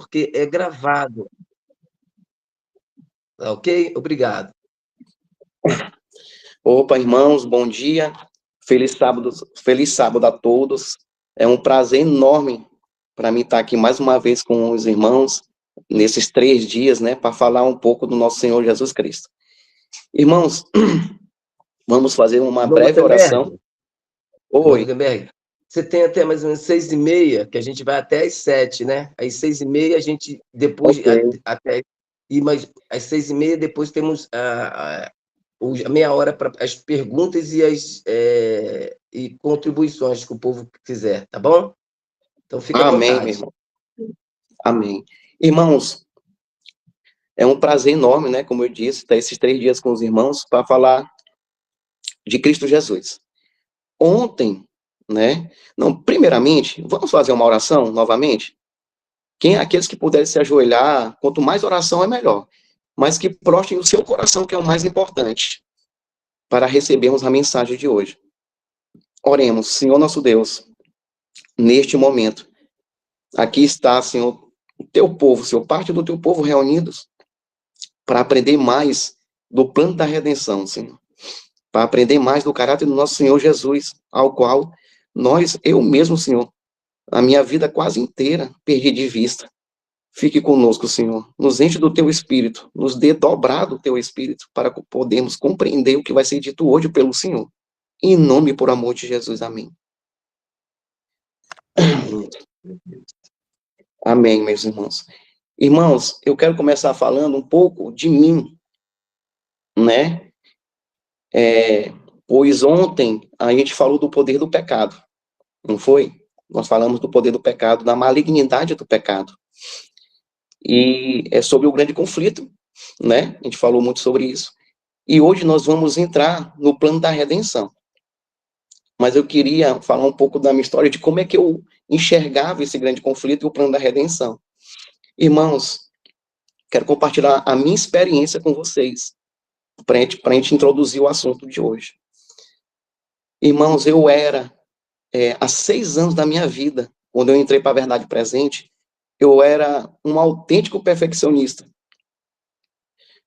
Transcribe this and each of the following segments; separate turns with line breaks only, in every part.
porque é gravado. Tá ok? Obrigado.
Opa, irmãos, bom dia. Feliz sábado a todos. É um prazer enorme para mim estar aqui mais uma vez com os irmãos nesses 3 dias, né, para falar um pouco do nosso Senhor Jesus Cristo. Irmãos, vamos fazer uma
Irmão
breve oração.
Irmão
Oi.
Gutenberg, você tem até mais ou menos 6h30, que a gente vai até às 7, né? Às 6h30 a gente, depois,
Ok.
até, mas às 6h30 depois temos a meia hora para as perguntas e contribuições que o povo quiser, tá bom? Então fica à
Amém, meu
vontade.
irmão. Amém. Irmãos, é um prazer enorme, né, como eu disse, estar esses 3 dias com os irmãos para falar de Cristo Jesus. Ontem, né, não, primeiramente, vamos fazer uma oração novamente? Aqueles que puderem se ajoelhar, quanto mais oração é melhor, mas que prostem o seu coração, que é o mais importante, para recebermos a mensagem de hoje. Oremos, Senhor nosso Deus, neste momento, aqui está, Senhor, o teu povo, Senhor, parte do teu povo reunidos, para aprender mais do plano da redenção, Senhor, para aprender mais do caráter do nosso Senhor Jesus, ao qual eu mesmo, Senhor, a minha vida quase inteira perdi de vista. Fique conosco, Senhor. Nos enche do teu espírito, nos dê dobrado o teu espírito para que podermos compreender o que vai ser dito hoje pelo Senhor. Em nome e por amor de Jesus. Amém. Amém, meus irmãos. Irmãos, eu quero começar falando um pouco de mim, né? Pois ontem a gente falou do poder do pecado, não foi? Nós falamos do poder do pecado, da malignidade do pecado. E é sobre o grande conflito, né? A gente falou muito sobre isso. E hoje nós vamos entrar no plano da redenção. Mas eu queria falar um pouco da minha história, de como é que eu enxergava esse grande conflito e o plano da redenção. Irmãos, quero compartilhar a minha experiência com vocês, para a gente introduzir o assunto de hoje. Irmãos, eu era, há 6 anos da minha vida, quando eu entrei para a Verdade Presente, eu era um autêntico perfeccionista.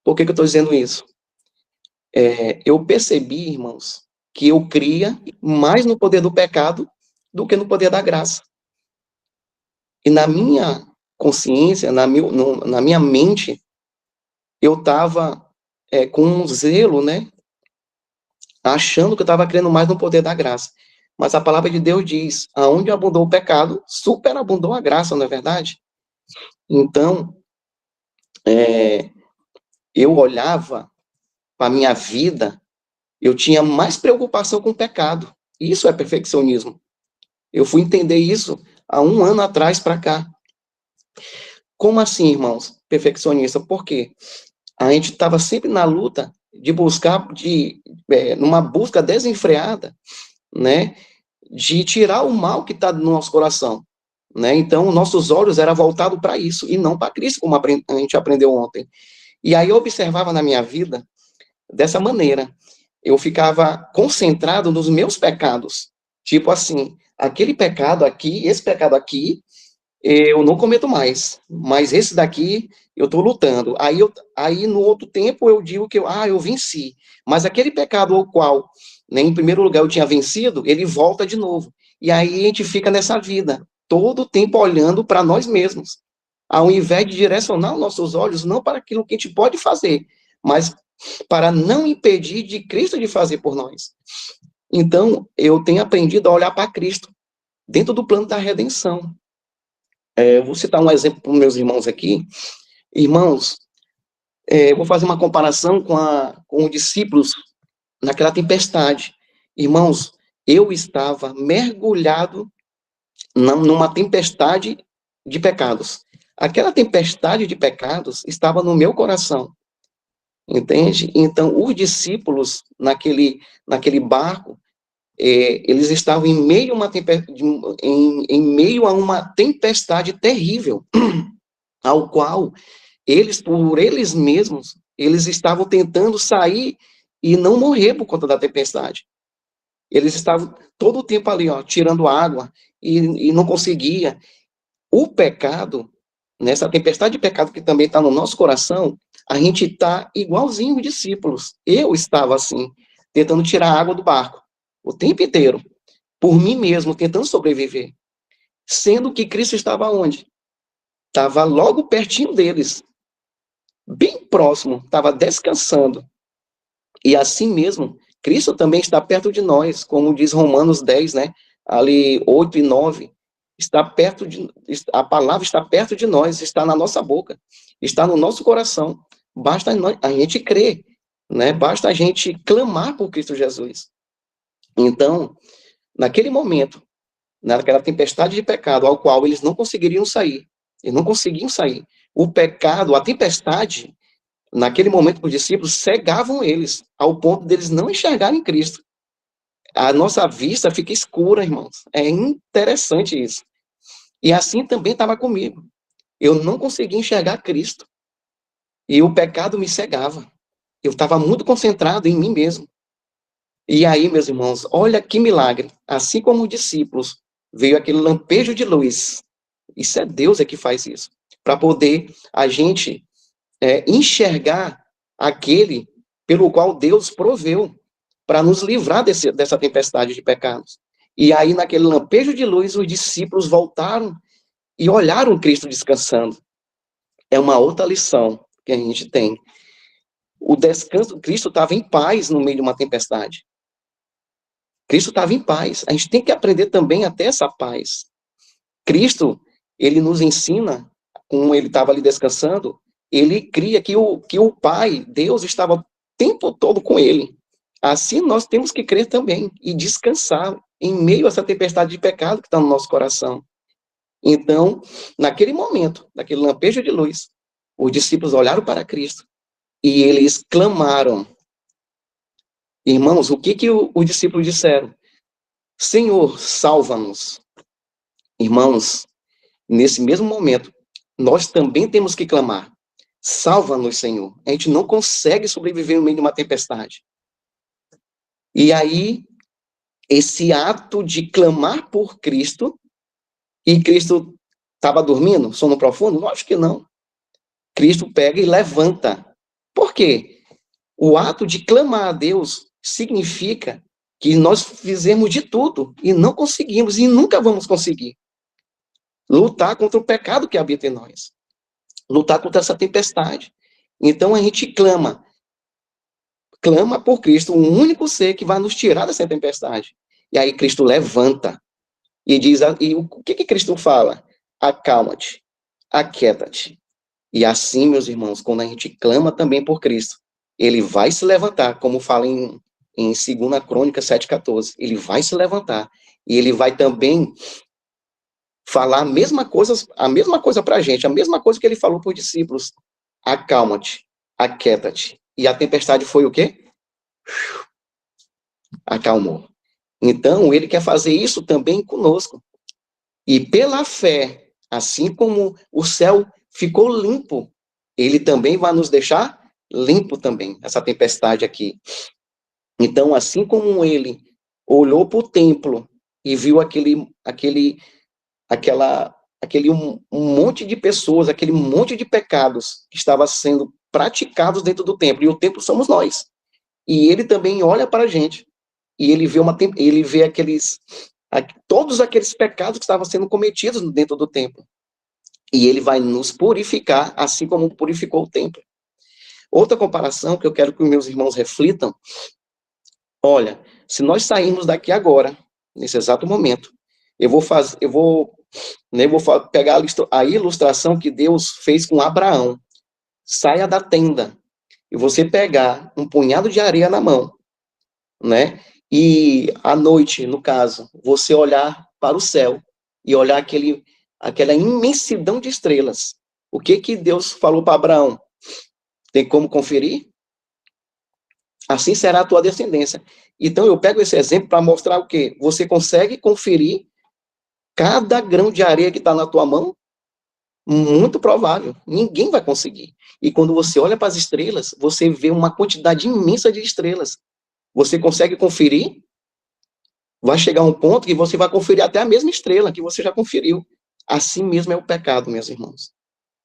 Por que eu estou dizendo isso? Eu percebi, irmãos, que eu cria mais no poder do pecado do que no poder da graça. E na minha consciência, na minha mente, eu estava com um zelo, né, achando que eu estava crendo mais no poder da graça. Mas a palavra de Deus diz, aonde abundou o pecado, superabundou a graça, não é verdade? Então, eu olhava para a minha vida, eu tinha mais preocupação com o pecado. Isso é perfeccionismo. Eu fui entender isso há 1 ano atrás para cá. Como assim, irmãos, perfeccionista? Por quê? A gente estava sempre na luta de buscar, numa busca desenfreada, né, de tirar o mal que está no nosso coração, né? Então, nossos olhos eram voltados para isso e não para Cristo, como a gente aprendeu ontem. E aí eu observava na minha vida dessa maneira. Eu ficava concentrado nos meus pecados. Tipo assim, aquele pecado aqui, esse pecado aqui, eu não cometo mais, mas esse daqui eu estou lutando. Aí no outro tempo eu digo que eu venci, mas aquele pecado ao qual, né, em primeiro lugar eu tinha vencido, ele volta de novo. E aí a gente fica nessa vida, todo o tempo olhando para nós mesmos, ao invés de direcionar os nossos olhos não para aquilo que a gente pode fazer, mas para não impedir de Cristo de fazer por nós. Então, eu tenho aprendido a olhar para Cristo, dentro do plano da redenção. Eu vou citar um exemplo para os meus irmãos aqui. Irmãos, eu vou fazer uma comparação com os discípulos naquela tempestade. Irmãos, eu estava mergulhado numa tempestade de pecados. Aquela tempestade de pecados estava no meu coração, entende? Então, os discípulos naquele barco, eles estavam em meio a uma tempestade terrível, ao qual eles, por eles mesmos, eles estavam tentando sair e não morrer por conta da tempestade. Eles estavam todo o tempo ali, tirando água, e não conseguia. O pecado, nessa tempestade de pecado que também está no nosso coração, a gente está igualzinho os discípulos. Eu estava assim, tentando tirar a água do barco, o tempo inteiro, por mim mesmo, tentando sobreviver. Sendo que Cristo estava onde? Estava logo pertinho deles, bem próximo, estava descansando. E assim mesmo, Cristo também está perto de nós, como diz Romanos 10, né? Ali 8 e 9, está perto de, a palavra está perto de nós, está na nossa boca, está no nosso coração. Basta a gente crer, né? Basta a gente clamar por Cristo Jesus. Então, naquele momento, naquela tempestade de pecado ao qual eles não conseguiriam sair, eles não conseguiam sair. O pecado, a tempestade, naquele momento, os discípulos cegavam eles, ao ponto deles não enxergarem Cristo. A nossa vista fica escura, irmãos. É interessante isso. E assim também estava comigo. Eu não conseguia enxergar Cristo. E o pecado me cegava. Eu estava muito concentrado em mim mesmo. E aí, meus irmãos, olha que milagre. Assim como os discípulos, veio aquele lampejo de luz. Isso é Deus que faz isso. Para poder a gente enxergar aquele pelo qual Deus proveu para nos livrar dessa tempestade de pecados. E aí, naquele lampejo de luz, os discípulos voltaram e olharam Cristo descansando. É uma outra lição que a gente tem. O descanso, Cristo estava em paz no meio de uma tempestade. Cristo estava em paz. A gente tem que aprender também a ter essa paz. Cristo, ele nos ensina, como ele estava ali descansando, ele cria que o Pai, Deus, estava o tempo todo com ele. Assim nós temos que crer também e descansar em meio a essa tempestade de pecado que está no nosso coração. Então, naquele momento, naquele lampejo de luz, os discípulos olharam para Cristo e eles clamaram. Irmãos, o que os discípulos disseram? Senhor, salva-nos. Irmãos, nesse mesmo momento, nós também temos que clamar. Salva-nos, Senhor. A gente não consegue sobreviver no meio de uma tempestade. E aí, esse ato de clamar por Cristo, e Cristo estava dormindo, sono profundo? Não, acho que não. Cristo pega e levanta. Por quê? O ato de clamar a Deus significa que nós fizemos de tudo e não conseguimos e nunca vamos conseguir lutar contra o pecado que habita em nós, lutar contra essa tempestade. Então a gente clama por Cristo, o único ser que vai nos tirar dessa tempestade. E aí Cristo levanta e diz, e o que Cristo fala? Acalma-te, aquieta-te. E assim, meus irmãos, quando a gente clama também por Cristo, ele vai se levantar, como fala em 2 Crônicas 7,14. Ele vai se levantar e ele vai também falar a mesma coisa para a gente, a mesma coisa que ele falou para os discípulos. Acalma-te, aquieta-te. E a tempestade foi o quê? Acalmou. Então, ele quer fazer isso também conosco. E pela fé, assim como o céu ficou limpo, ele também vai nos deixar limpo também, essa tempestade aqui. Então, assim como ele olhou para o templo e viu aquele monte de pessoas, aquele monte de pecados que estava sendo praticados dentro do templo, e o templo somos nós. E ele também olha para a gente, e ele vê todos aqueles pecados que estavam sendo cometidos dentro do templo. E ele vai nos purificar, assim como purificou o templo. Outra comparação que eu quero que os meus irmãos reflitam, olha, se nós sairmos daqui agora, nesse exato momento, eu vou pegar a ilustração que Deus fez com Abraão. Saia da tenda e você pegar um punhado de areia na mão, né? E à noite, no caso, você olhar para o céu e olhar aquela imensidão de estrelas. O que Deus falou para Abraão? Tem como conferir? Assim será a tua descendência. Então, eu pego esse exemplo para mostrar o quê? Você consegue conferir cada grão de areia que está na tua mão? Muito provável. Ninguém vai conseguir. E quando você olha para as estrelas, você vê uma quantidade imensa de estrelas. Você consegue conferir? Vai chegar um ponto que você vai conferir até a mesma estrela que você já conferiu. Assim mesmo é o pecado, meus irmãos.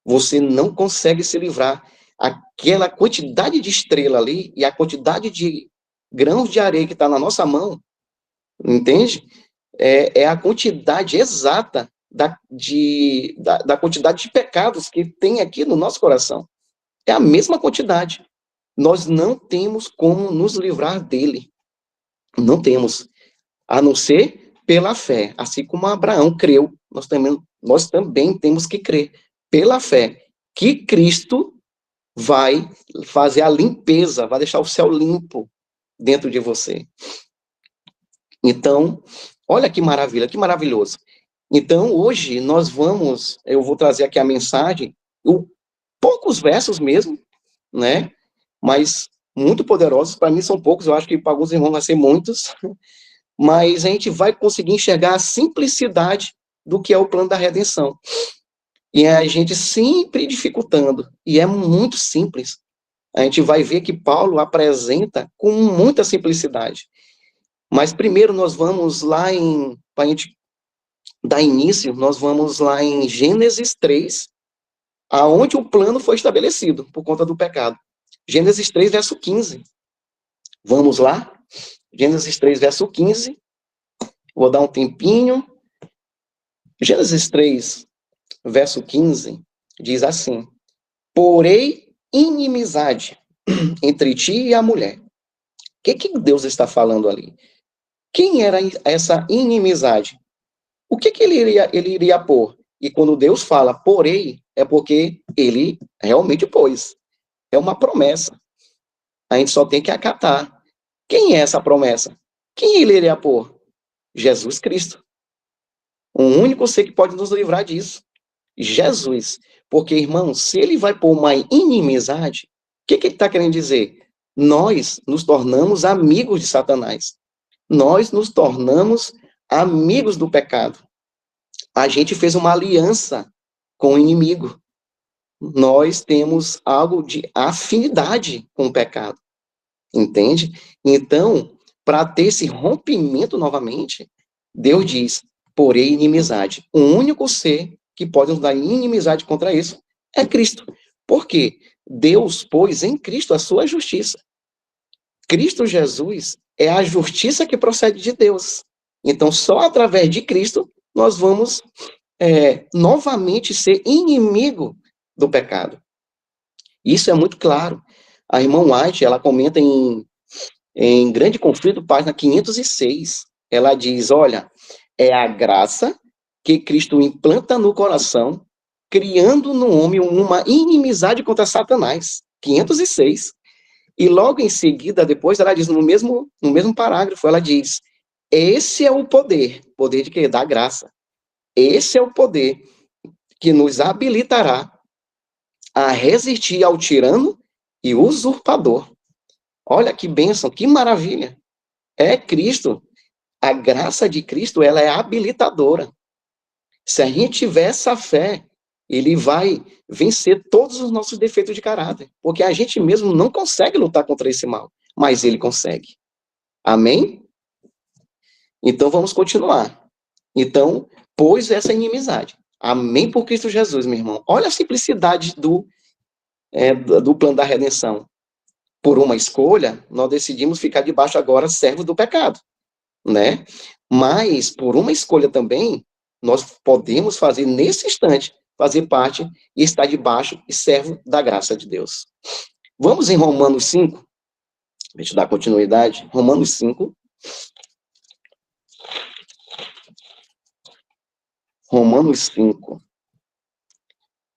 você não consegue se livrar. Aquela quantidade de estrela ali e a quantidade de grãos de areia que está na nossa mão, entende? É a quantidade exata da quantidade de pecados que tem aqui no nosso coração. É a mesma quantidade. Nós não temos como nos livrar dele. Não temos. A não ser pela fé. Assim como Abraão creu, nós também temos que crer pela fé que Cristo vai fazer a limpeza, vai deixar o céu limpo dentro de você. Então, olha que maravilha, que maravilhoso. Então, hoje eu vou trazer aqui a mensagem, poucos versos mesmo, né? Mas muito poderosos. Para mim são poucos, eu acho que para alguns irmãos vai ser muitos. Mas a gente vai conseguir enxergar a simplicidade do que é o plano da redenção. E a gente sempre dificultando, e é muito simples. A gente vai ver que Paulo apresenta com muita simplicidade. Mas primeiro nós vamos lá para a gente dar início, nós vamos lá em Gênesis 3, aonde o plano foi estabelecido por conta do pecado. Gênesis 3, verso 15. Vamos lá? Gênesis 3, verso 15. Vou dar um tempinho. Gênesis 3, verso 15, diz assim: porém, inimizade entre ti e a mulher. O que Deus está falando ali? Quem era essa inimizade? O que ele iria pôr? E quando Deus fala porém, é porque ele realmente pôs. É uma promessa. A gente só tem que acatar. Quem é essa promessa? Quem ele iria pôr? Jesus Cristo. O único ser que pode nos livrar disso. Jesus. Porque, irmão, se ele vai pôr uma inimizade, o que ele está querendo dizer? Nós nos tornamos amigos de Satanás. Nós nos tornamos amigos do pecado. A gente fez uma aliança com o inimigo. Nós temos algo de afinidade com o pecado. Entende? Então, para ter esse rompimento novamente, Deus diz, porém inimizade. O único ser que pode nos dar inimizade contra isso é Cristo. Por quê? Deus pôs em Cristo a sua justiça. Cristo Jesus é a justiça que procede de Deus. Então, só através de Cristo, nós vamos novamente ser inimigo do pecado. Isso é muito claro. A irmã White, ela comenta em Grande Conflito, página 506. Ela diz, olha, é a graça que Cristo implanta no coração, criando no homem uma inimizade contra Satanás. 506. E logo em seguida, depois, ela diz, no mesmo parágrafo, ela diz, esse é o poder de quê? Da graça. Esse é o poder que nos habilitará a resistir ao tirano e usurpador. Olha que bênção, que maravilha. É Cristo. A graça de Cristo, ela é habilitadora. Se a gente tiver essa fé, ele vai vencer todos os nossos defeitos de caráter. Porque a gente mesmo não consegue lutar contra esse mal, mas ele consegue. Amém? Então, vamos continuar. Então, pois essa inimizade. Amém por Cristo Jesus, meu irmão. Olha a simplicidade do plano da redenção. Por uma escolha, nós decidimos ficar debaixo agora servos do pecado, né? Mas, por uma escolha também, nós podemos fazer, nesse instante, fazer parte e estar debaixo e servo da graça de Deus. Vamos em Romanos 5, deixa eu dar continuidade, Romanos 5. Romanos 5,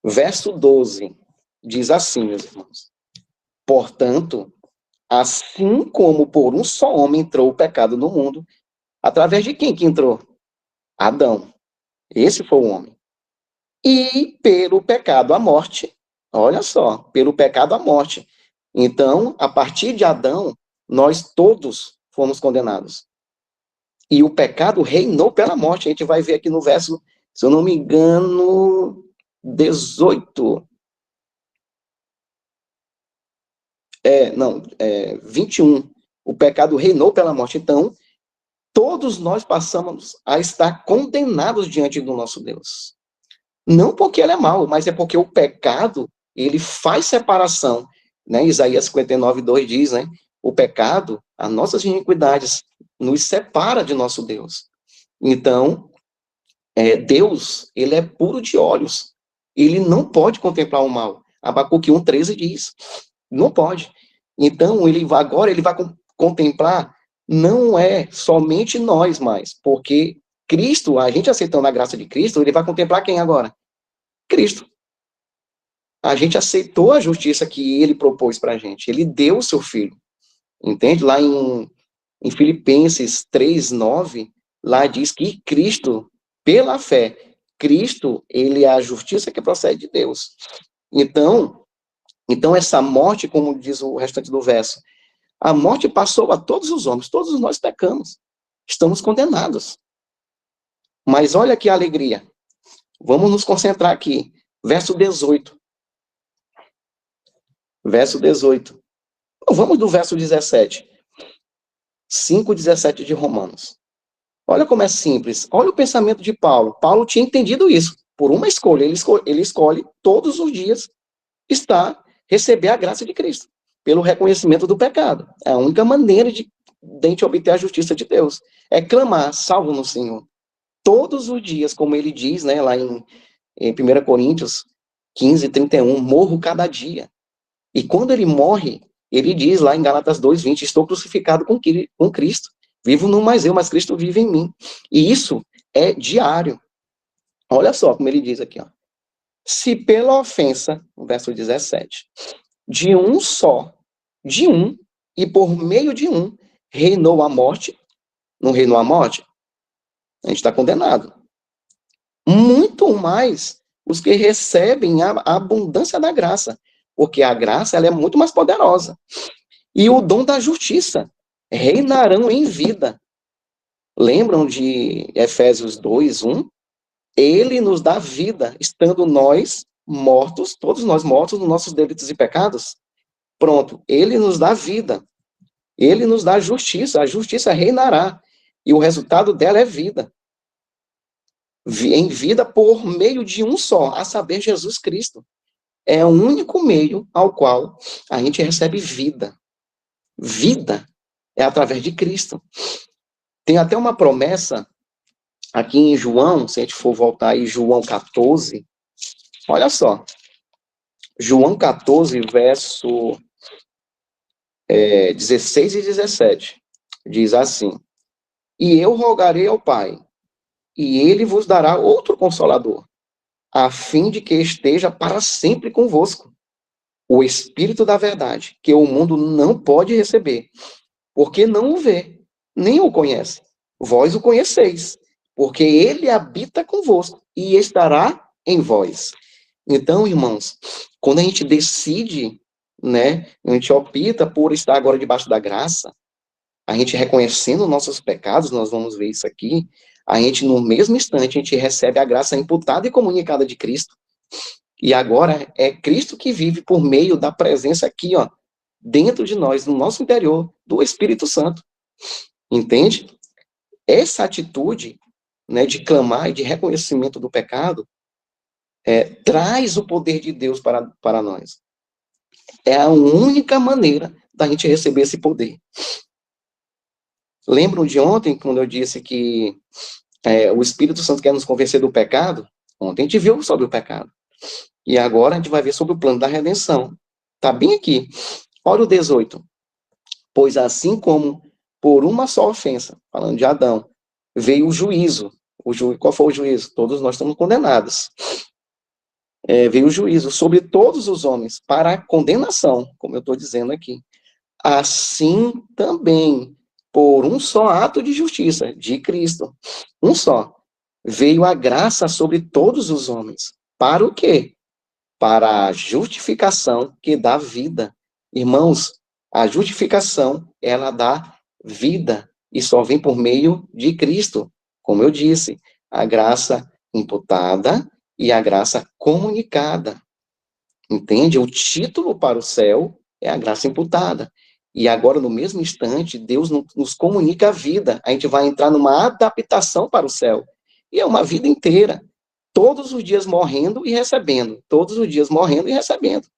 verso 12, diz assim, meus irmãos. Portanto, assim como por um só homem entrou o pecado no mundo, através de quem que entrou? Adão. Esse foi o homem. E pelo pecado a morte, olha só, pelo pecado a morte. Então, a partir de Adão, nós todos fomos condenados. E o pecado reinou pela morte. A gente vai ver aqui no verso, se eu não me engano, 18. 21. O pecado reinou pela morte. Então, todos nós passamos a estar condenados diante do nosso Deus. Não porque ele é mau, mas é porque o pecado, ele faz separação, né? Isaías 59:2 diz, né? O pecado, as nossas iniquidades, nos separa de nosso Deus. Então, Deus, ele é puro de olhos. Ele não pode contemplar o mal. Abacuque 1:13 diz, não pode. Então, agora ele vai contemplar, não é somente nós mais, porque Cristo, a gente aceitando a graça de Cristo, ele vai contemplar quem agora? Cristo. A gente aceitou a justiça que ele propôs para a gente. Ele deu o seu filho. Entende? Lá em Filipenses 3:9, lá diz que Cristo, pela fé, Cristo, ele é a justiça que procede de Deus. Então essa morte, como diz o restante do verso, a morte passou a todos os homens, todos nós pecamos, estamos condenados. Mas olha que alegria. Vamos nos concentrar aqui. Verso 18. Verso 18. Vamos do verso 17. 5:17 de Romanos. Olha como é simples. Olha o pensamento de Paulo. Paulo tinha entendido isso. Por uma escolha, ele escolhe todos os dias receber a graça de Cristo, pelo reconhecimento do pecado. É a única maneira de gente obter a justiça de Deus. É clamar, salvo no Senhor. Todos os dias, como ele diz, né, lá em 1 Coríntios 15:31, morro cada dia. E quando ele morre, ele diz lá em Gálatas 2:20, estou crucificado com Cristo. Vivo não mais eu, mas Cristo vive em mim. E isso é diário. Olha só como ele diz aqui, ó. Se pela ofensa, no verso 17, de um só, de um, e por meio de um, reinou a morte, não reinou a morte? A gente está condenado. Muito mais os que recebem a abundância da graça, porque a graça ela é muito mais poderosa. E o dom da justiça reinarão em vida. Lembram de Efésios 2:1? Ele nos dá vida, estando nós mortos, todos nós mortos nos nossos delitos e pecados. Pronto, ele nos dá vida. Ele nos dá justiça, a justiça reinará. E o resultado dela é vida. Em vida por meio de um só, a saber, Jesus Cristo. É o único meio ao qual a gente recebe vida. Vida é através de Cristo. Tem até uma promessa aqui em João, se a gente for voltar aí, João 14, olha só. João 14, verso 16 e 17, diz assim, e eu rogarei ao Pai, e ele vos dará outro Consolador, a fim de que esteja para sempre convosco, o Espírito da verdade, que o mundo não pode receber, porque não o vê, nem o conhece. Vós o conheceis, porque ele habita convosco e estará em vós. Então, irmãos, quando a gente decide, né, a gente opta por estar agora debaixo da graça, a gente reconhecendo nossos pecados, nós vamos ver isso aqui, a gente, no mesmo instante, a gente recebe a graça imputada e comunicada de Cristo. E agora é Cristo que vive por meio da presença aqui, ó, dentro de nós, no nosso interior, do Espírito Santo. Entende? Essa atitude, né, de clamar e de reconhecimento do pecado, traz o poder de Deus para nós. É a única maneira da gente receber esse poder. Lembram de ontem, quando eu disse que o Espírito Santo quer nos convencer do pecado? Ontem a gente viu sobre o pecado. E agora a gente vai ver sobre o plano da redenção. Está bem aqui. Olha o 18. Pois assim como por uma só ofensa, falando de Adão, veio o juízo. Qual foi o juízo? Todos nós estamos condenados. Veio o juízo sobre todos os homens para a condenação, como eu estou dizendo aqui. Assim também, por um só ato de justiça, de Cristo, um só, veio a graça sobre todos os homens. Para o quê? Para a justificação que dá vida. Irmãos, a justificação, ela dá vida, e só vem por meio de Cristo. Como eu disse, a graça imputada e a graça comunicada. Entende? O título para o céu é a graça imputada. E agora, no mesmo instante, Deus nos comunica a vida. A gente vai entrar numa adaptação para o céu. E é uma vida inteira. todos os dias morrendo e recebendo, todos os dias morrendo e recebendo.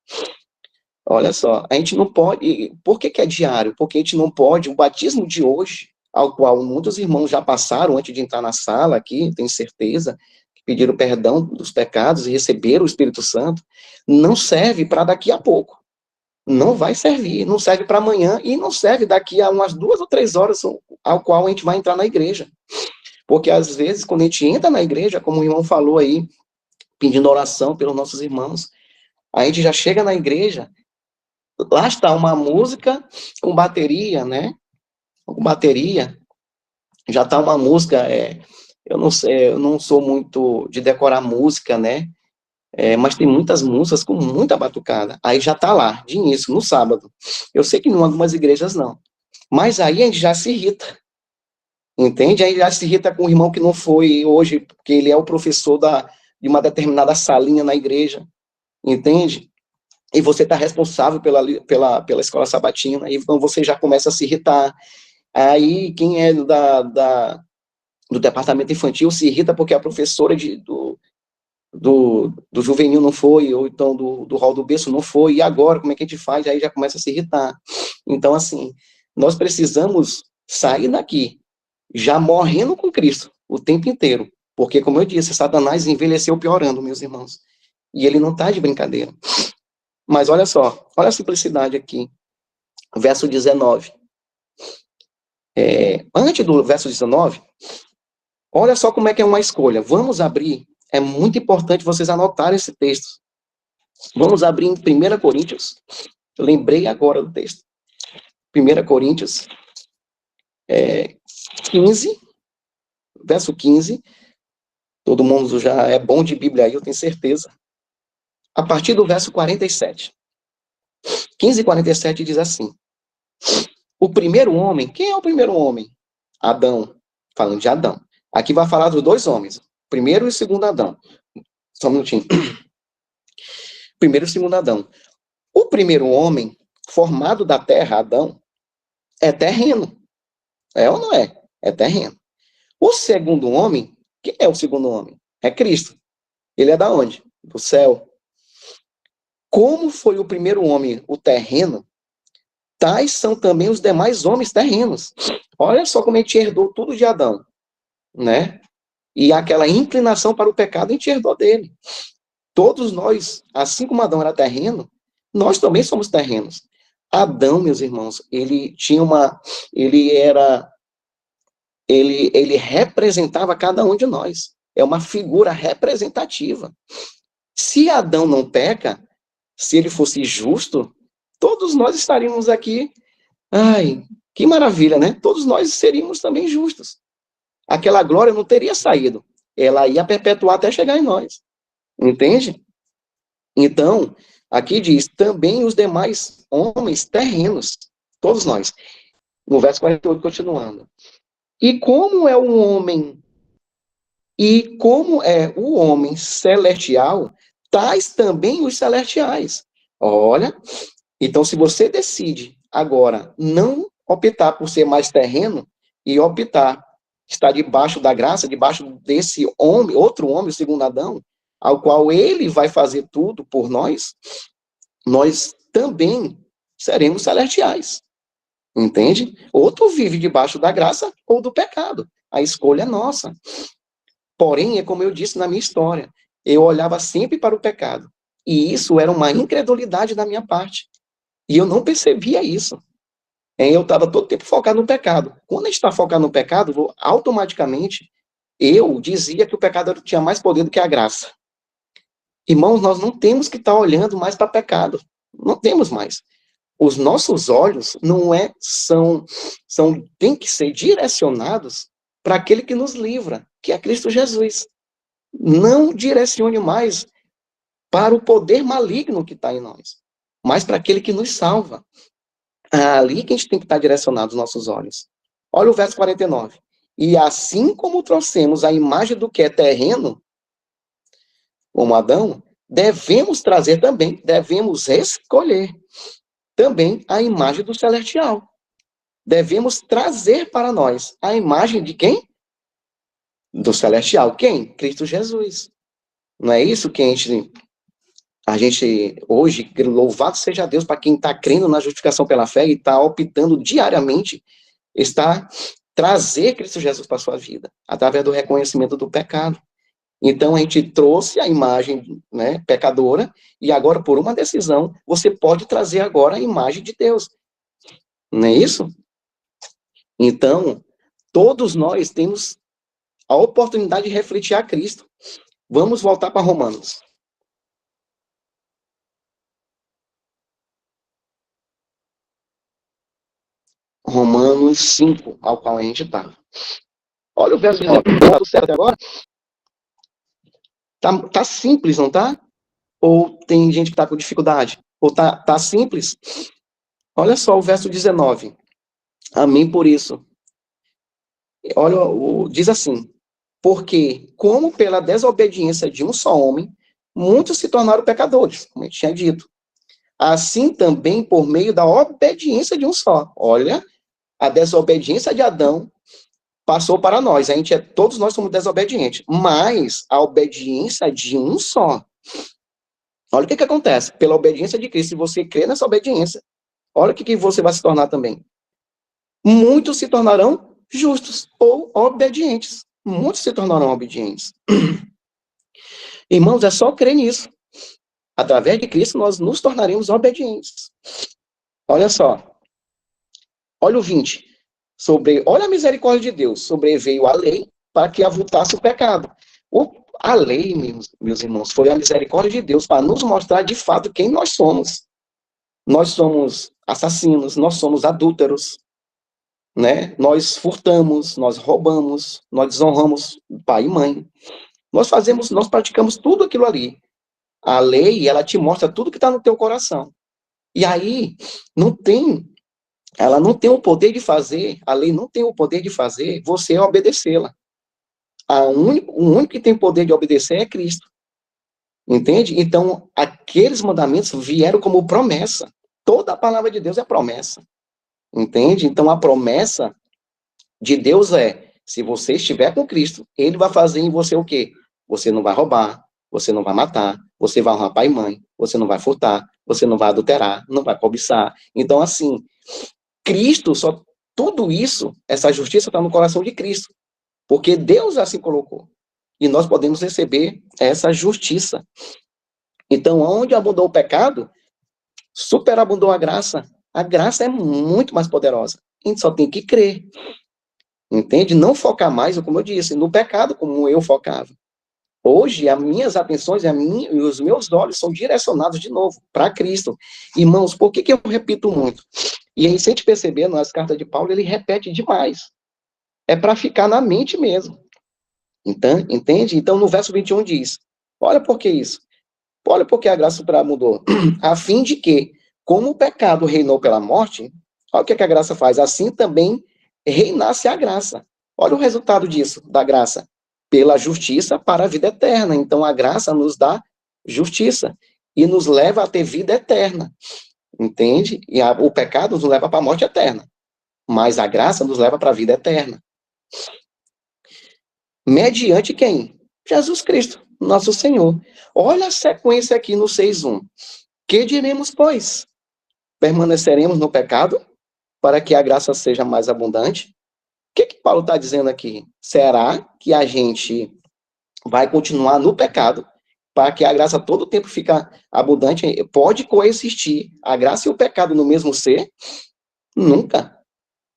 Olha só, a gente não pode, por que é diário? Porque a gente não pode, o batismo de hoje, ao qual muitos irmãos já passaram antes de entrar na sala aqui, tenho certeza, pediram perdão dos pecados e receberam o Espírito Santo, não serve para daqui a pouco. Não vai servir, não serve para amanhã e não serve daqui a umas 2 ou 3 horas ao qual a gente vai entrar na igreja. Porque às vezes, quando a gente entra na igreja, como o irmão falou aí, pedindo oração pelos nossos irmãos, a gente já chega na igreja, lá está uma música com bateria, né? Com bateria, já está uma música, eu não sei, eu não sou muito de decorar música, né? Mas tem muitas músicas com muita batucada. Aí já está lá, de início, no sábado. Eu sei que em algumas igrejas não. Mas aí a gente já se irrita. Entende? Aí já se irrita com o irmão que não foi hoje, porque ele é o professor de uma determinada salinha na igreja. Entende? E você está responsável pela escola sabatina. Então você já começa a se irritar. Aí quem é do departamento infantil se irrita porque a professora do juvenil não foi, ou então do rol do berço não foi, e agora, como é que a gente faz? Aí já começa a se irritar. Então, assim, nós precisamos sair daqui, já morrendo com Cristo, o tempo inteiro, porque, como eu disse, Satanás envelheceu piorando, meus irmãos, e ele não está de brincadeira. Mas olha só, olha a simplicidade aqui, verso 19. Antes do verso 19, olha só como é que é uma escolha. Vamos abrir. É muito importante vocês anotarem esse texto. Vamos abrir em 1 Coríntios. Eu lembrei agora do texto. 1 Coríntios 15, verso 15. Todo mundo já é bom de Bíblia aí, eu tenho certeza. A partir do verso 47. 15:47 diz assim: o primeiro homem, quem é o primeiro homem? Adão. Falando de Adão. Aqui vai falar dos dois homens. Primeiro e segundo Adão. Só um minutinho. Primeiro e segundo Adão. O primeiro homem, formado da terra, Adão, é terreno. É ou não é? É terreno. O segundo homem, quem é o segundo homem? É Cristo. Ele é da onde? Do céu. Como foi o primeiro homem, o terreno, tais são também os demais homens terrenos. Olha só como a gente herdou tudo de Adão, né? E aquela inclinação para o pecado a gente herdou dele. Todos nós, assim como Adão era terreno, nós também somos terrenos. Adão, meus irmãos, ele representava cada um de nós. É uma figura representativa. Se Adão não peca, se ele fosse justo, todos nós estaríamos aqui. Ai, que maravilha, né? Todos nós seríamos também justos. Aquela glória não teria saído. Ela ia perpetuar até chegar em nós. Entende? Então, aqui diz, também os demais homens terrenos, todos nós. No verso 48, continuando. E como é o homem celestial, tais também os celestiais. Olha, então se você decide agora não optar por ser mais terreno e optar estar debaixo da graça, debaixo desse homem, outro homem, o segundo Adão, ao qual ele vai fazer tudo por nós, nós também seremos celestiais. Entende? Ou tu vive debaixo da graça ou do pecado. A escolha é nossa. Porém, é como eu disse na minha história, eu olhava sempre para o pecado. E isso era uma incredulidade da minha parte. E eu não percebia isso. Eu estava todo tempo focado no pecado. Quando a gente está focado no pecado, automaticamente, eu dizia que o pecado tinha mais poder do que a graça. Irmãos, nós não temos que estar olhando mais para pecado. Não temos mais. Os nossos olhos têm que ser direcionados para aquele que nos livra, que é Cristo Jesus. Não direcione mais para o poder maligno que está em nós, mas para aquele que nos salva. É ali que a gente tem que estar direcionado os nossos olhos. Olha o verso 49. E assim como trouxemos a imagem do que é terreno, como Adão, devemos escolher também a imagem do celestial. Devemos trazer para nós a imagem de quem? Do celestial. Quem? Cristo Jesus. Não é isso que a gente hoje, louvado seja Deus para quem está crendo na justificação pela fé e está optando diariamente, está trazer Cristo Jesus para a sua vida, através do reconhecimento do pecado. Então, a gente trouxe a imagem, né, pecadora, e agora, por uma decisão, você pode trazer agora a imagem de Deus. Não é isso? Então, todos nós temos a oportunidade de refletir a Cristo. Vamos voltar para Romanos. Romanos 5, ao qual a gente está. Olha o verso 19. Tá tudo certo até agora? Tá simples, não tá? Ou tem gente que está com dificuldade? Ou tá simples? Olha só o verso 19. Amém por isso. Olha, diz assim: porque, como pela desobediência de um só homem, muitos se tornaram pecadores, como eu tinha dito. Assim também por meio da obediência de um só. Olha, a desobediência de Adão passou para nós. Todos nós somos desobedientes. Mas a obediência de um só. Olha o que acontece. Pela obediência de Cristo, se você crê nessa obediência, olha o que você vai se tornar também. Muitos se tornarão justos ou obedientes. Muitos se tornarão obedientes. Irmãos, é só crer nisso. Através de Cristo, nós nos tornaremos obedientes. Olha só. Olha o 20. Olha a misericórdia de Deus. Sobreveio a lei para que avultasse o pecado. A lei, meus irmãos, foi a misericórdia de Deus para nos mostrar de fato quem nós somos. Nós somos assassinos, nós somos adúlteros, né? Nós furtamos, nós roubamos, nós desonramos pai e mãe. Nós praticamos tudo aquilo ali. A lei, ela te mostra tudo que está no teu coração. E aí, ela não tem o poder de fazer, a lei não tem o poder de fazer você obedecê-la. O único que tem poder de obedecer é Cristo. Entende? Então, aqueles mandamentos vieram como promessa. Toda a palavra de Deus é promessa. Entende? Então, a promessa de Deus é, se você estiver com Cristo, Ele vai fazer em você o quê? Você não vai roubar, você não vai matar, você vai honrar pai e mãe, você não vai furtar, você não vai adulterar, não vai cobiçar. Então, assim, Cristo, tudo isso, essa justiça está no coração de Cristo. Porque Deus assim colocou. E nós podemos receber essa justiça. Então, onde abundou o pecado, superabundou a graça. A graça é muito mais poderosa. A gente só tem que crer. Entende? Não focar mais, como eu disse, no pecado como eu focava. Hoje, as minhas atenções e os meus olhos são direcionados de novo para Cristo. Irmãos, por que eu repito muito? E aí, se a gente perceber, nas cartas de Paulo, ele repete demais. É para ficar na mente mesmo. Então, entende? Então, no verso 21 diz, olha por que isso. Olha por que a graça mudou. A fim de que, como o pecado reinou pela morte, olha o que a graça faz. Assim também reinasse a graça. Olha o resultado disso, da graça. Pela justiça para a vida eterna. Então, a graça nos dá justiça e nos leva a ter vida eterna. Entende? E o pecado nos leva para a morte eterna. Mas a graça nos leva para a vida eterna. Mediante quem? Jesus Cristo, nosso Senhor. Olha a sequência aqui no 6:1. Que diremos, pois? Permaneceremos no pecado para que a graça seja mais abundante? O que Paulo está dizendo aqui? Será que a gente vai continuar no pecado para que a graça todo o tempo fique abundante? Pode coexistir a graça e o pecado no mesmo ser? Nunca.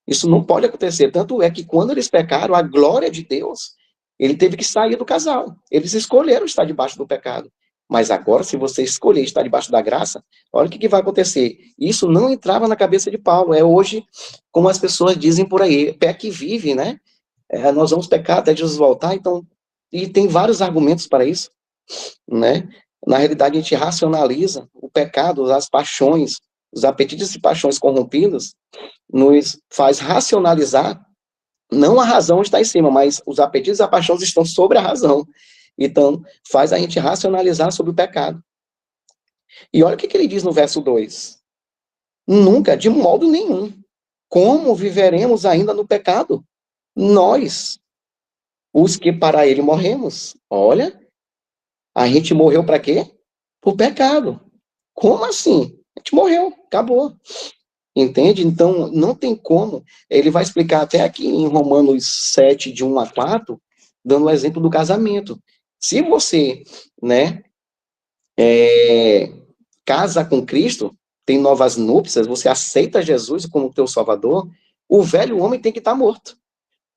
Isso não pode acontecer. Tanto é que quando eles pecaram, a glória de Deus, ele teve que sair do casal. Eles escolheram estar debaixo do pecado. Mas agora, se você escolher estar debaixo da graça, olha o que vai acontecer. Isso não entrava na cabeça de Paulo. É hoje, como as pessoas dizem por aí, pé que vive, né? Nós vamos pecar até Jesus voltar. Então, e tem vários argumentos para isso, né? Na realidade, a gente racionaliza o pecado, as paixões, os apetites e paixões corrompidos, nos faz racionalizar. Não a razão está em cima, mas os apetites e as paixões estão sobre a razão. Então, faz a gente racionalizar sobre o pecado. E olha o que ele diz no verso 2. Nunca, de modo nenhum. Como viveremos ainda no pecado? Nós, os que para ele morremos. Olha, A gente morreu para quê? Por pecado. Como assim? A gente morreu, acabou. Entende? Então, não tem como. Ele vai explicar até aqui em Romanos 7, de 1 a 4, dando o exemplo do casamento. Se você, né, casa com Cristo, tem novas núpcias, você aceita Jesus como teu Salvador, o velho homem tem que estar morto.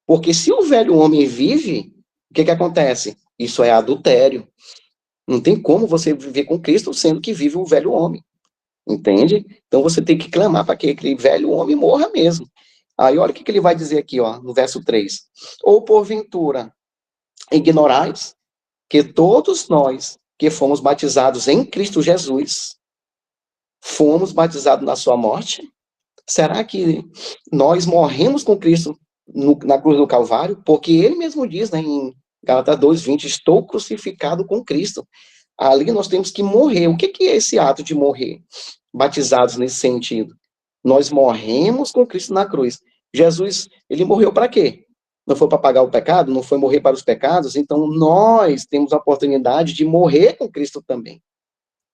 Porque se o velho homem vive, o que acontece? Isso é adultério. Não tem como você viver com Cristo sendo que vive o velho homem. Entende? Então você tem que clamar para que aquele velho homem morra mesmo. Aí olha o que ele vai dizer aqui, ó, no verso 3. Ou porventura ignorais que todos nós que fomos batizados em Cristo Jesus, fomos batizados na sua morte? Será que nós morremos com Cristo na cruz do Calvário? Porque ele mesmo diz, né, em Gálatas 2:20, estou crucificado com Cristo. Ali nós temos que morrer. O que é esse ato de morrer? Batizados nesse sentido. Nós morremos com Cristo na cruz. Jesus, ele morreu para quê? Não foi para pagar o pecado? Não foi morrer para os pecados? Então, nós temos a oportunidade de morrer com Cristo também.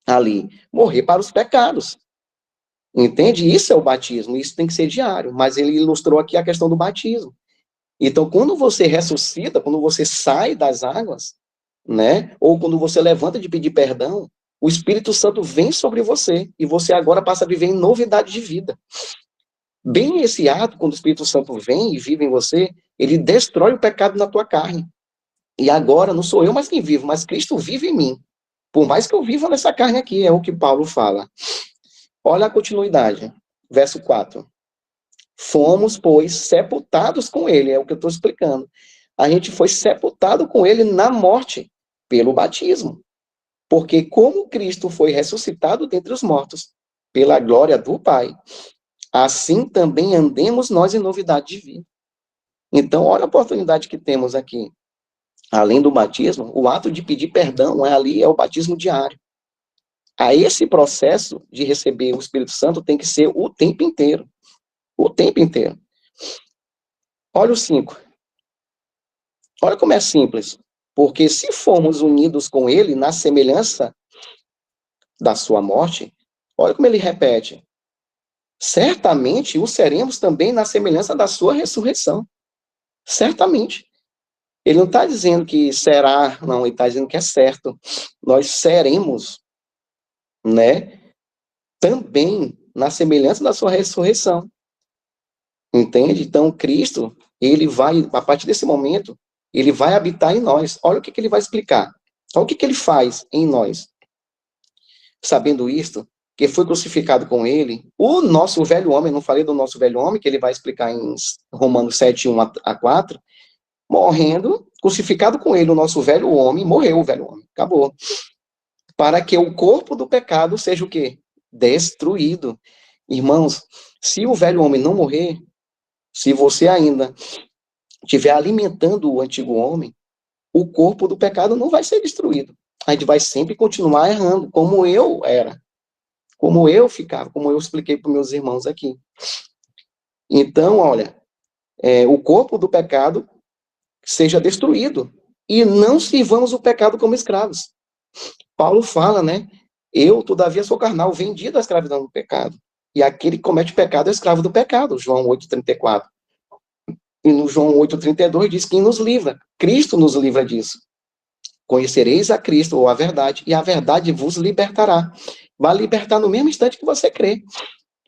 Ali, morrer para os pecados. Entende? Isso é o batismo, isso tem que ser diário. Mas ele ilustrou aqui a questão do batismo. Então, quando você ressuscita, quando você sai das águas, né? Ou quando você levanta de pedir perdão, o Espírito Santo vem sobre você e você agora passa a viver em novidade de vida. Bem esse ato, quando o Espírito Santo vem e vive em você, ele destrói o pecado na tua carne. E agora não sou eu mais quem vivo, mas Cristo vive em mim. Por mais que eu viva nessa carne aqui, é o que Paulo fala. Olha a continuidade. Verso 4. Fomos, pois, sepultados com ele, é o que eu estou explicando. A gente foi sepultado com ele na morte, pelo batismo. Porque como Cristo foi ressuscitado dentre os mortos, pela glória do Pai, assim também andemos nós em novidade de vida. Então, olha a oportunidade que temos aqui. Além do batismo, o ato de pedir perdão ali é o batismo diário. A esse processo de receber o Espírito Santo tem que ser o tempo inteiro. O tempo inteiro. Olha o 5. Olha como é simples. Porque se formos unidos com ele na semelhança da sua morte, olha como ele repete. Certamente o seremos também na semelhança da sua ressurreição. Certamente. Ele não está dizendo que será, não, ele está dizendo que é certo. Nós seremos, né, também na semelhança da sua ressurreição. Entende? Então, Cristo, ele vai, a partir desse momento, ele vai habitar em nós. Olha o que ele vai explicar. Olha o que ele faz em nós. Sabendo isto, que foi crucificado com ele, o nosso velho homem, não falei do nosso velho homem, que ele vai explicar em Romanos 7, 1 a 4, morrendo, crucificado com ele, o nosso velho homem, morreu o velho homem, acabou. Para que o corpo do pecado seja o quê? Destruído. Irmãos, se o velho homem não morrer, se você ainda estiver alimentando o antigo homem, o corpo do pecado não vai ser destruído. A gente vai sempre continuar errando, como eu era, como eu ficava, como eu expliquei para meus irmãos aqui. Então, olha, o corpo do pecado seja destruído e não sirvamos o pecado como escravos. Paulo fala, né? Eu, todavia, sou carnal, vendido à escravidão do pecado. E aquele que comete pecado é escravo do pecado, João 8,34. E no João 8,32 diz quem nos livra. Cristo nos livra disso. Conhecereis a Cristo, ou a verdade, e a verdade vos libertará. Vai libertar no mesmo instante que você crê.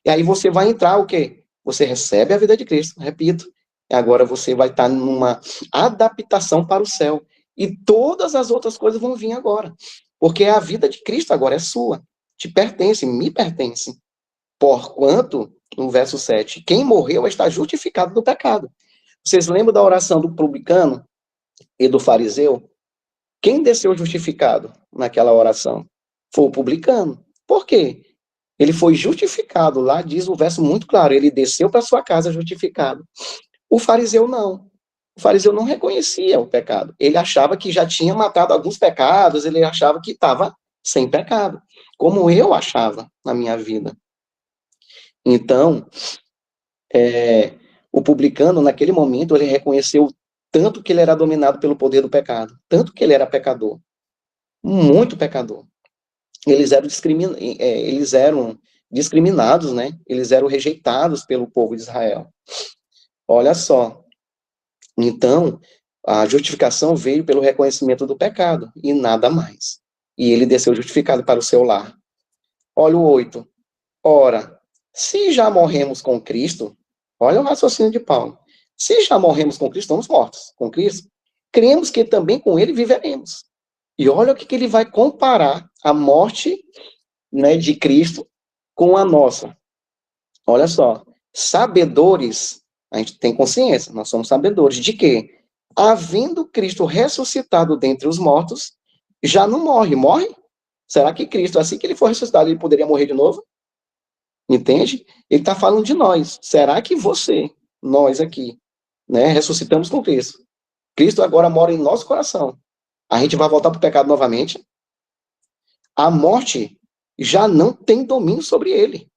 E aí você vai entrar o quê? Você recebe a vida de Cristo, repito. E agora você vai estar numa adaptação para o céu. E todas as outras coisas vão vir agora. Porque a vida de Cristo agora é sua. Te pertence, me pertence. Porquanto, no verso 7, quem morreu está justificado do pecado. Vocês lembram da oração do publicano e do fariseu? Quem desceu justificado naquela oração? Foi o publicano. Por quê? Ele foi justificado. Lá diz o verso muito claro. Ele desceu para sua casa justificado. O fariseu não. O fariseu não reconhecia o pecado. Ele achava que já tinha matado alguns pecados. Ele achava que estava sem pecado. Como eu achava na minha vida. Então, o publicano, naquele momento, ele reconheceu tanto que ele era dominado pelo poder do pecado, tanto que ele era pecador. muito pecador. Eles eram discriminados, né? Eles eram rejeitados pelo povo de Israel. Olha só. Então, a justificação veio pelo reconhecimento do pecado e nada mais. E ele desceu justificado para o seu lar. Olha o 8. Ora, se já morremos com Cristo, olha o raciocínio de Paulo. Se já morremos com Cristo, estamos mortos com Cristo, cremos que também com ele viveremos. E olha o que ele vai comparar a morte, né, de Cristo com a nossa. Olha só, sabedores, a gente tem consciência, nós somos sabedores de que, havendo Cristo ressuscitado dentre os mortos, já não morre. Morre? Será que Cristo, assim que ele for ressuscitado, ele poderia morrer de novo? Entende? Ele está falando de nós. Será que você, nós aqui, né, ressuscitamos com Cristo? Cristo agora mora em nosso coração. A gente vai voltar para o pecado novamente? A morte já não tem domínio sobre ele.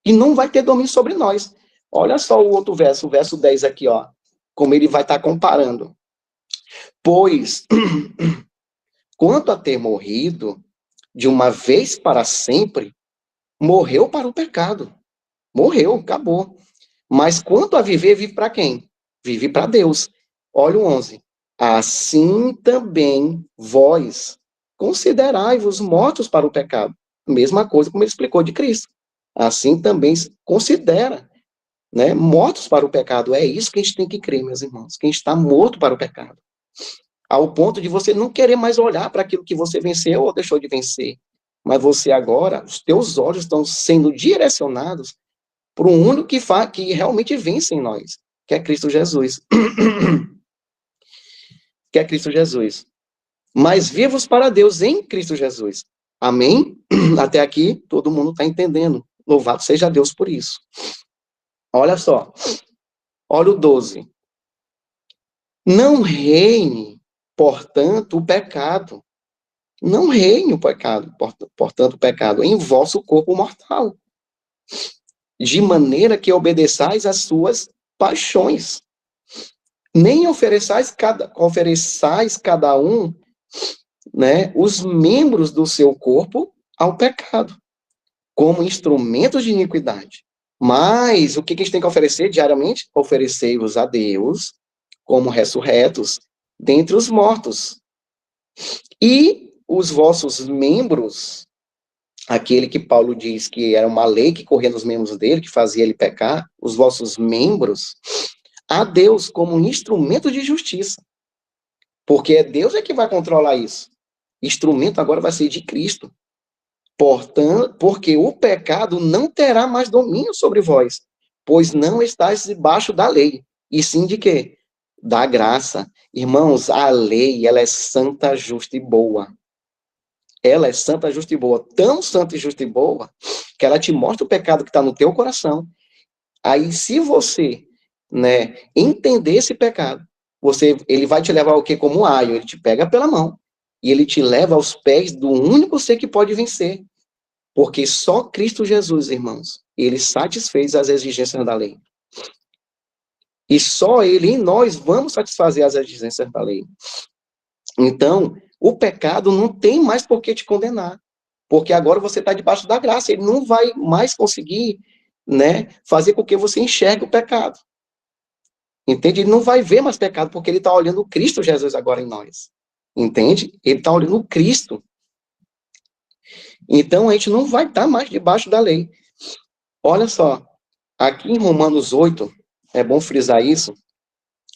E não vai ter domínio sobre nós. Olha só o outro verso, o verso 10 aqui, ó. Como ele vai estar comparando. Pois, quanto a ter morrido, de uma vez para sempre, morreu para o pecado. Morreu, acabou. Mas quanto a viver, vive para quem? Vive para Deus. Olha o 11. Assim também vós considerai-vos mortos para o pecado. Mesma coisa como ele explicou de Cristo. Assim também considera, né, mortos para o pecado. É isso que a gente tem que crer, meus irmãos. Que a gente está morto para o pecado. Ao ponto de você não querer mais olhar para aquilo que você venceu ou deixou de vencer. Mas você agora, os teus olhos estão sendo direcionados para um único que realmente vence em nós, que é Cristo Jesus. Que é Cristo Jesus. Mas vivos para Deus em Cristo Jesus. Amém? Até aqui, todo mundo está entendendo. Louvado seja Deus por isso. Olha só. Olha o 12. Não reine, portanto, o pecado. Não reine o pecado, portanto, o pecado, em vosso corpo mortal. De maneira que obedeçais às suas paixões. Nem ofereçais cada um, né, os membros do seu corpo ao pecado, como instrumentos de iniquidade. Mas o que a gente tem que oferecer diariamente? Oferecei-vos a Deus como ressurretos dentre os mortos. E os vossos membros, aquele que Paulo diz que era uma lei que corria nos membros dele, que fazia ele pecar, os vossos membros, a Deus como um instrumento de justiça. Porque é Deus que vai controlar isso. Instrumento agora vai ser de Cristo. Portanto, porque o pecado não terá mais domínio sobre vós, pois não estáis debaixo da lei. E sim de quê? Da graça. Irmãos, a lei, ela é santa, justa e boa. Ela é santa, justa e boa. Tão santa e justa e boa, que ela te mostra o pecado que está no teu coração. Aí, se você, né, entender esse pecado, ele vai te levar o quê? Como um aio. Ele te pega pela mão e ele te leva aos pés do único ser que pode vencer. Porque só Cristo Jesus, irmãos, ele satisfez as exigências da lei. E só ele em nós vamos satisfazer as exigências da lei. Então, o pecado não tem mais por que te condenar. Porque agora você está debaixo da graça. Ele não vai mais conseguir, né, fazer com que você enxergue o pecado. Entende? Ele não vai ver mais pecado, porque ele está olhando Cristo Jesus agora em nós. Entende? Ele está olhando Cristo. Então, a gente não vai estar mais debaixo da lei. Olha só, aqui em Romanos 8, é bom frisar isso,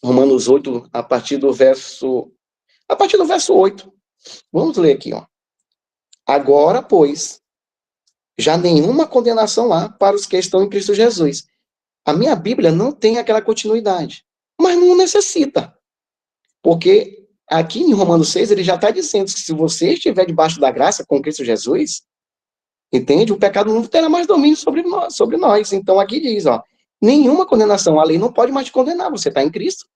Romanos 8, a partir do verso 8. Vamos ler aqui, ó. Agora, pois, já nenhuma condenação há para os que estão em Cristo Jesus. A minha Bíblia não tem aquela continuidade, mas não necessita. Porque aqui em Romanos 6, ele já está dizendo que se você estiver debaixo da graça com Cristo Jesus, entende? O pecado não terá mais domínio sobre nós. Então aqui diz, ó, nenhuma condenação, a lei não pode mais te condenar, você está em Cristo.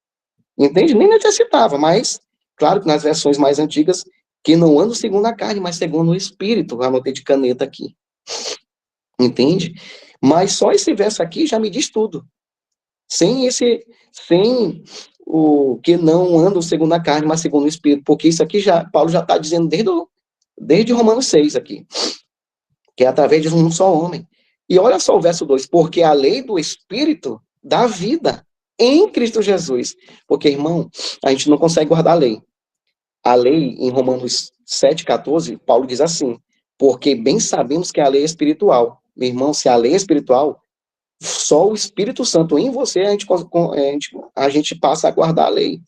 Entende? Nem necessitava, mas, claro que nas versões mais antigas, que não andam segundo a carne, mas segundo o Espírito, anotei de caneta aqui. Entende? Mas só esse verso aqui já me diz tudo. Sem o que não andam segundo a carne, mas segundo o Espírito, porque isso aqui Paulo já está dizendo desde Romanos 6 aqui, que é através de um só homem. E olha só o verso 2, porque a lei do Espírito dá vida em Cristo Jesus. Porque, irmão, a gente não consegue guardar a lei. A lei, em Romanos 7,14, Paulo diz assim, porque bem sabemos que a lei é espiritual. Meu irmão, se a lei é espiritual, só o Espírito Santo em você, a gente passa a guardar a lei.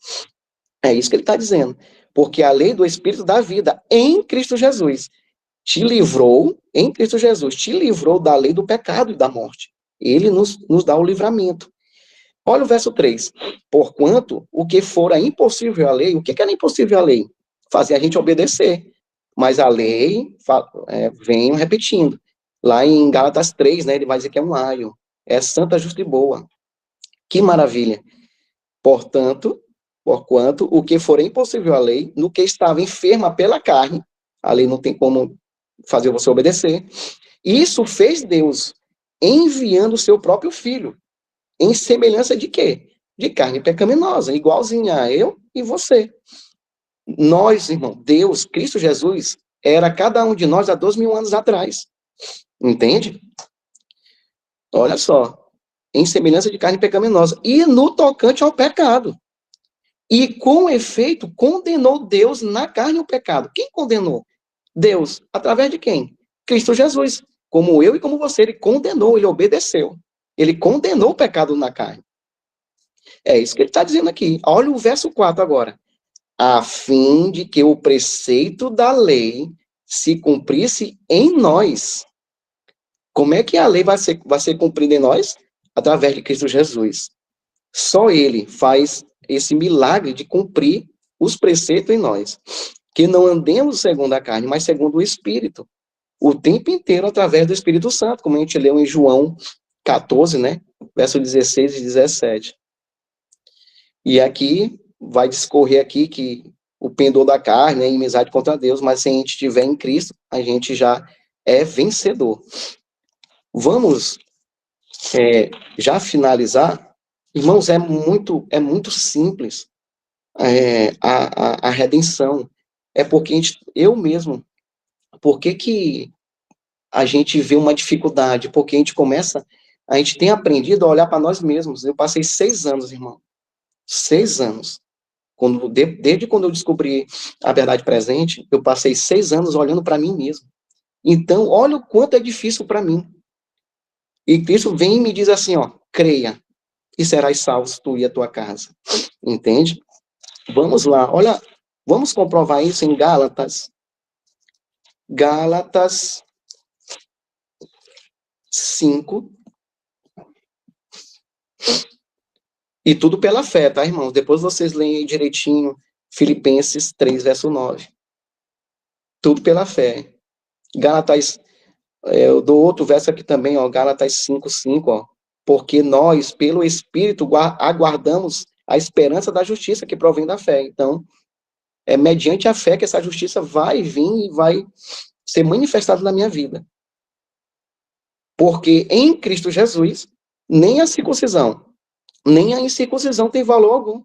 É isso que ele está dizendo. Porque a lei do Espírito dá vida em Cristo Jesus. Te livrou, em Cristo Jesus, te livrou da lei do pecado e da morte. Ele nos dá o livramento. Olha o verso 3. Porquanto o que fora impossível à lei, o que era impossível à lei? Fazer a gente obedecer. Mas a lei, vem repetindo. Lá em Gálatas 3, né, ele vai dizer que é um aio. É santa, justa e boa. Que maravilha. Porquanto o que for impossível à lei, no que estava enferma pela carne, a lei não tem como fazer você obedecer. Isso fez Deus, enviando o seu próprio filho, em semelhança de quê? De carne pecaminosa, igualzinha a eu e você. Nós, irmão, Deus, Cristo Jesus, era cada um de nós há 2.000 anos atrás. Entende? Olha só. Em semelhança de carne pecaminosa. E no tocante ao pecado. E, com efeito, condenou Deus na carne o pecado. Quem condenou? Deus. Através de quem? Cristo Jesus. Como eu e como você. Ele condenou, ele obedeceu. Ele condenou o pecado na carne. É isso que ele está dizendo aqui. Olha o verso 4 agora. A fim de que o preceito da lei se cumprisse em nós. Como é que a lei vai ser cumprida em nós? Através de Cristo Jesus. Só ele faz esse milagre de cumprir os preceitos em nós. Que não andemos segundo a carne, mas segundo o Espírito. O tempo inteiro através do Espírito Santo, como a gente leu em João 14, né? Verso 16 e 17. E aqui, vai discorrer aqui que o pendor da carne é inimizade contra Deus, mas se a gente estiver em Cristo, a gente já é vencedor. Vamos já finalizar. Irmãos, é muito simples a redenção. É porque eu mesmo, por que a gente vê uma dificuldade? Porque a gente tem aprendido a olhar para nós mesmos. Eu passei 6 anos, irmão. 6 anos. Desde quando eu descobri a verdade presente, eu passei 6 anos olhando para mim mesmo. Então, olha o quanto é difícil para mim. E Cristo vem e me diz assim, ó, creia, e serás salvo tu e a tua casa. Entende? Vamos lá, olha, vamos comprovar isso em Gálatas. Gálatas 5. E tudo pela fé, tá, irmãos? Depois vocês leem aí direitinho Filipenses 3, verso 9. Tudo pela fé. Gálatas, eu dou outro verso aqui também, ó, Gálatas 5:5, ó. Porque nós, pelo Espírito, aguardamos a esperança da justiça que provém da fé. Então, é mediante a fé que essa justiça vai vir e vai ser manifestada na minha vida. Porque em Cristo Jesus, nem a circuncisão, nem a incircuncisão tem valor algum.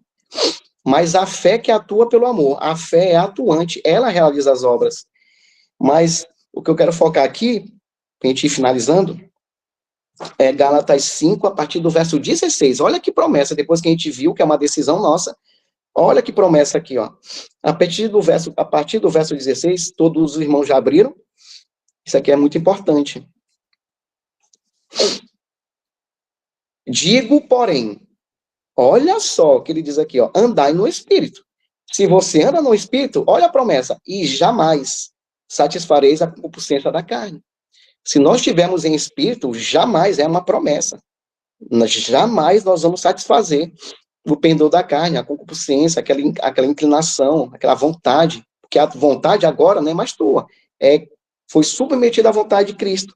Mas a fé que atua pelo amor, a fé é atuante, ela realiza as obras. Mas o que eu quero focar aqui, para a gente ir finalizando, é Gálatas 5, a partir do verso 16. Olha que promessa, depois que a gente viu que é uma decisão nossa, olha que promessa aqui, ó. A partir do verso 16, todos os irmãos já abriram. Isso aqui é muito importante. Digo, porém, olha só o que ele diz aqui, ó, andai no Espírito. Se você anda no Espírito, olha a promessa, e jamais satisfareis a concupiscência da carne. Se nós estivermos em Espírito, jamais é uma promessa. Jamais nós vamos satisfazer o pendor da carne, a concupiscência, aquela inclinação, aquela vontade, porque a vontade agora não é mais tua, foi submetida à vontade de Cristo.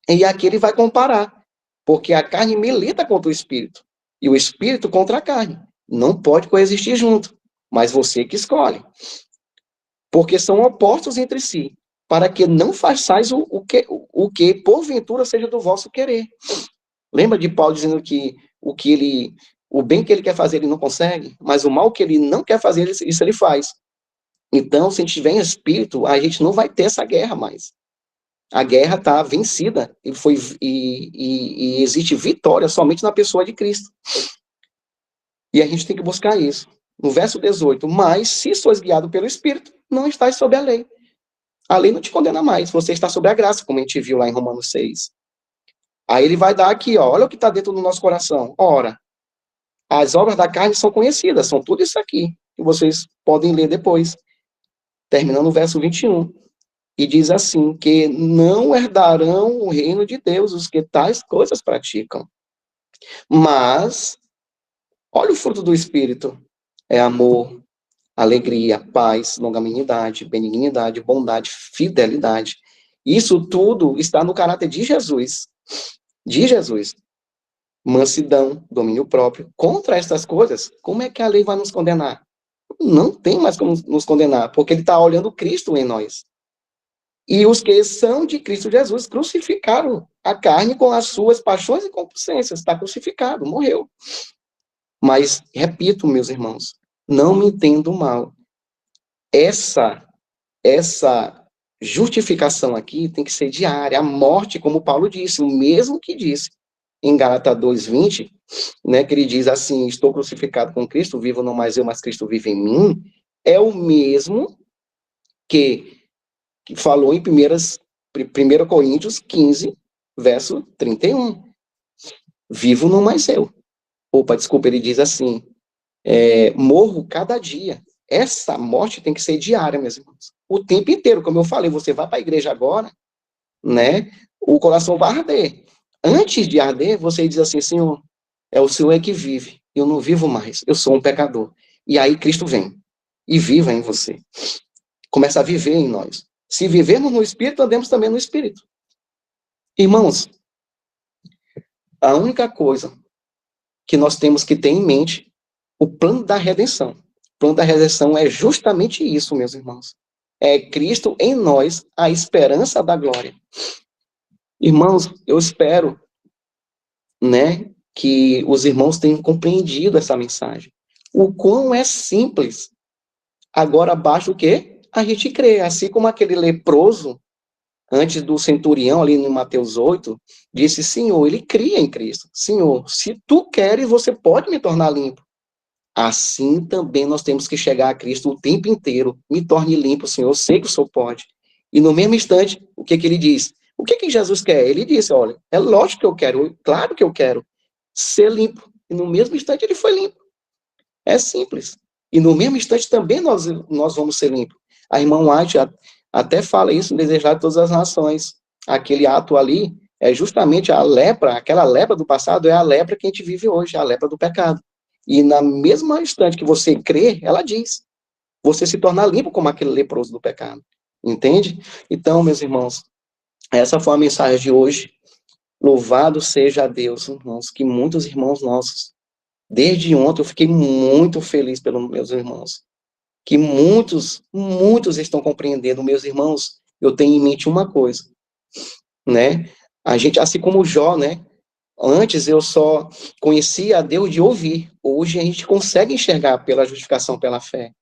E aqui ele vai comparar, porque a carne milita contra o Espírito, e o Espírito contra a carne. Não pode coexistir junto, mas você que escolhe. Porque são opostos entre si, para que não façais o que porventura seja do vosso querer. Lembra de Paulo dizendo que O bem que ele quer fazer, ele não consegue, mas o mal que ele não quer fazer, isso ele faz. Então, se a gente tiver em espírito, a gente não vai ter essa guerra mais. A guerra está vencida e existe vitória somente na pessoa de Cristo. E a gente tem que buscar isso. No verso 18, mas se sois guiado pelo Espírito, não estáis sob a lei. A lei não te condena mais, você está sob a graça, como a gente viu lá em Romanos 6. Aí ele vai dar aqui, ó, olha o que está dentro do nosso coração. Ora, as obras da carne são conhecidas, são tudo isso aqui, que vocês podem ler depois. Terminando o verso 21. E diz assim, que não herdarão o reino de Deus os que tais coisas praticam. Mas, olha o fruto do Espírito. É amor, alegria, paz, longanimidade, benignidade, bondade, fidelidade. Isso tudo está no caráter de Jesus. De Jesus. Mansidão, domínio próprio. Contra estas coisas, como é que a lei vai nos condenar? Não tem mais como nos condenar, porque ele está olhando Cristo em nós. E os que são de Cristo Jesus crucificaram a carne com as suas paixões e concupiscências. Está crucificado, morreu. Mas, repito, meus irmãos, não me entendo mal. Essa justificação aqui tem que ser diária. A morte, como Paulo disse, o mesmo que disse em Gálatas 2:20, né, que ele diz assim, estou crucificado com Cristo, vivo não mais eu, mas Cristo vive em mim, é o mesmo que falou em 1 Coríntios 15, verso 31. Vivo não mais eu. Opa, desculpa, ele diz assim, morro cada dia. Essa morte tem que ser diária, meus irmãos. O tempo inteiro, como eu falei, você vai para a igreja agora, né? O coração vai arder. Antes de arder, você diz assim, Senhor, é o Senhor que vive. Eu não vivo mais. Eu sou um pecador. E aí Cristo vem e viva em você. Começa a viver em nós. Se vivemos no Espírito, andemos também no Espírito. Irmãos, a única coisa que nós temos que ter em mente, o plano da redenção. O plano da redenção é justamente isso, meus irmãos. É Cristo em nós, a esperança da glória. Irmãos, eu espero, né, que os irmãos tenham compreendido essa mensagem. O quão é simples. Agora basta o quê? A gente crer. Assim como aquele leproso, antes do centurião, ali no Mateus 8, disse, Senhor, ele cria em Cristo. Senhor, se tu queres, você pode me tornar limpo. Assim também nós temos que chegar a Cristo o tempo inteiro. Me torne limpo, Senhor, eu sei que o Senhor pode. E no mesmo instante, o que ele diz? O que Jesus quer? Ele disse, olha, é lógico que eu quero, claro que eu quero ser limpo. E no mesmo instante ele foi limpo. É simples. E no mesmo instante também nós vamos ser limpos. A irmã White até fala isso, desejar de todas as nações. Aquele ato ali é justamente a lepra, aquela lepra do passado é a lepra que a gente vive hoje, a lepra do pecado. E na mesma instante que você crê, ela diz, você se torna limpo como aquele leproso do pecado. Entende? Então, meus irmãos, essa foi a mensagem de hoje. Louvado seja a Deus, irmãos, que muitos irmãos nossos, desde ontem eu fiquei muito feliz pelos meus irmãos, que muitos estão compreendendo. Meus irmãos, eu tenho em mente uma coisa, né? A gente, assim como Jó, né? Antes eu só conhecia a Deus de ouvir. Hoje a gente consegue enxergar pela justificação pela fé.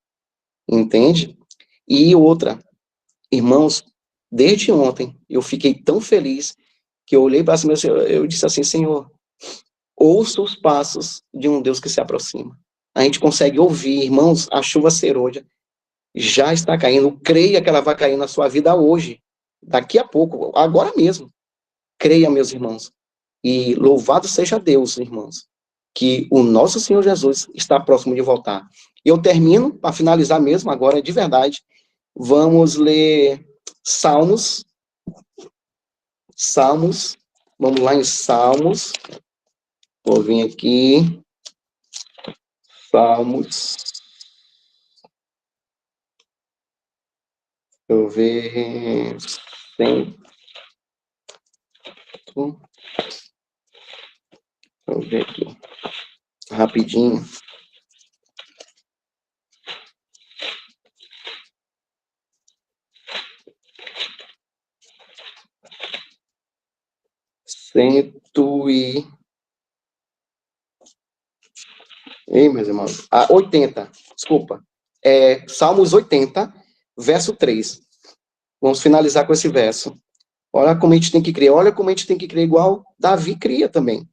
Entende? E outra, irmãos, desde ontem eu fiquei tão feliz que eu olhei para cima e eu disse assim, Senhor, ouça os passos de um Deus que se aproxima. A gente consegue ouvir, irmãos, a chuva serôdia já está caindo. Creia que ela vai cair na sua vida hoje, daqui a pouco, agora mesmo. Creia, meus irmãos. E louvado seja Deus, irmãos, que o nosso Senhor Jesus está próximo de voltar. E eu termino, para finalizar mesmo, agora de verdade, vamos ler Salmos, vamos lá em Salmos, vou vir aqui, Salmos, deixa eu ver, deixa eu ver aqui, rapidinho. Ei, meus irmãos. 80, desculpa. Salmos 80, verso 3. Vamos finalizar com esse verso. Olha como a gente tem que crer. Olha como a gente tem que crer igual Davi cria também.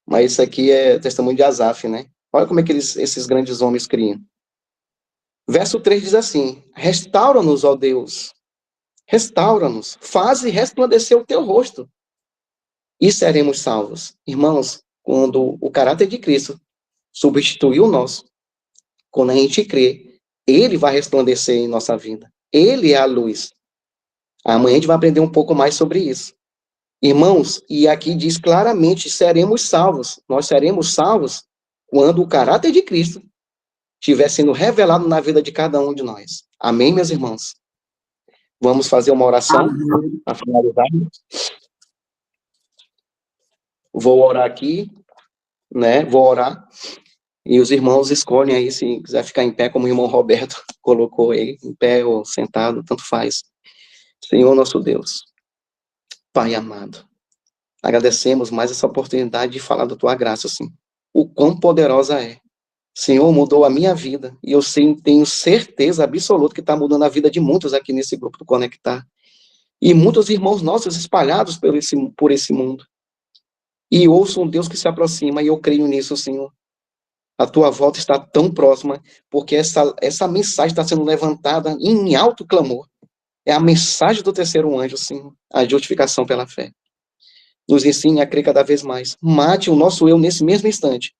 Mas isso aqui é testemunho de Asaf, né? Olha como é que esses grandes homens criam. Verso 3 diz assim: restaura-nos, ó Deus. Restaura-nos. Faze resplandecer o teu rosto. E seremos salvos. Irmãos, quando o caráter de Cristo substitui o nosso, quando a gente crê, ele vai resplandecer em nossa vida. Ele é a luz. Amanhã a gente vai aprender um pouco mais sobre isso. Irmãos, e aqui diz claramente, seremos salvos. Nós seremos salvos quando o caráter de Cristo estiver sendo revelado na vida de cada um de nós. Amém, meus irmãos? Vamos fazer uma oração para finalizar. Vou orar aqui, né? Vou orar. E os irmãos escolhem aí, se quiser ficar em pé, como o irmão Roberto colocou aí, em pé ou sentado, tanto faz. Senhor nosso Deus, Pai amado, agradecemos mais essa oportunidade de falar da Tua graça, assim. O quão poderosa é. Senhor, mudou a minha vida, e eu tenho certeza absoluta que está mudando a vida de muitos aqui nesse grupo do Conectar. E muitos irmãos nossos espalhados por esse mundo. E ouço um Deus que se aproxima, e eu creio nisso, Senhor. A Tua volta está tão próxima, porque essa mensagem está sendo levantada em alto clamor. É a mensagem do terceiro anjo, Senhor, a justificação pela fé. Nos ensine a crer cada vez mais. Mate o nosso eu nesse mesmo instante.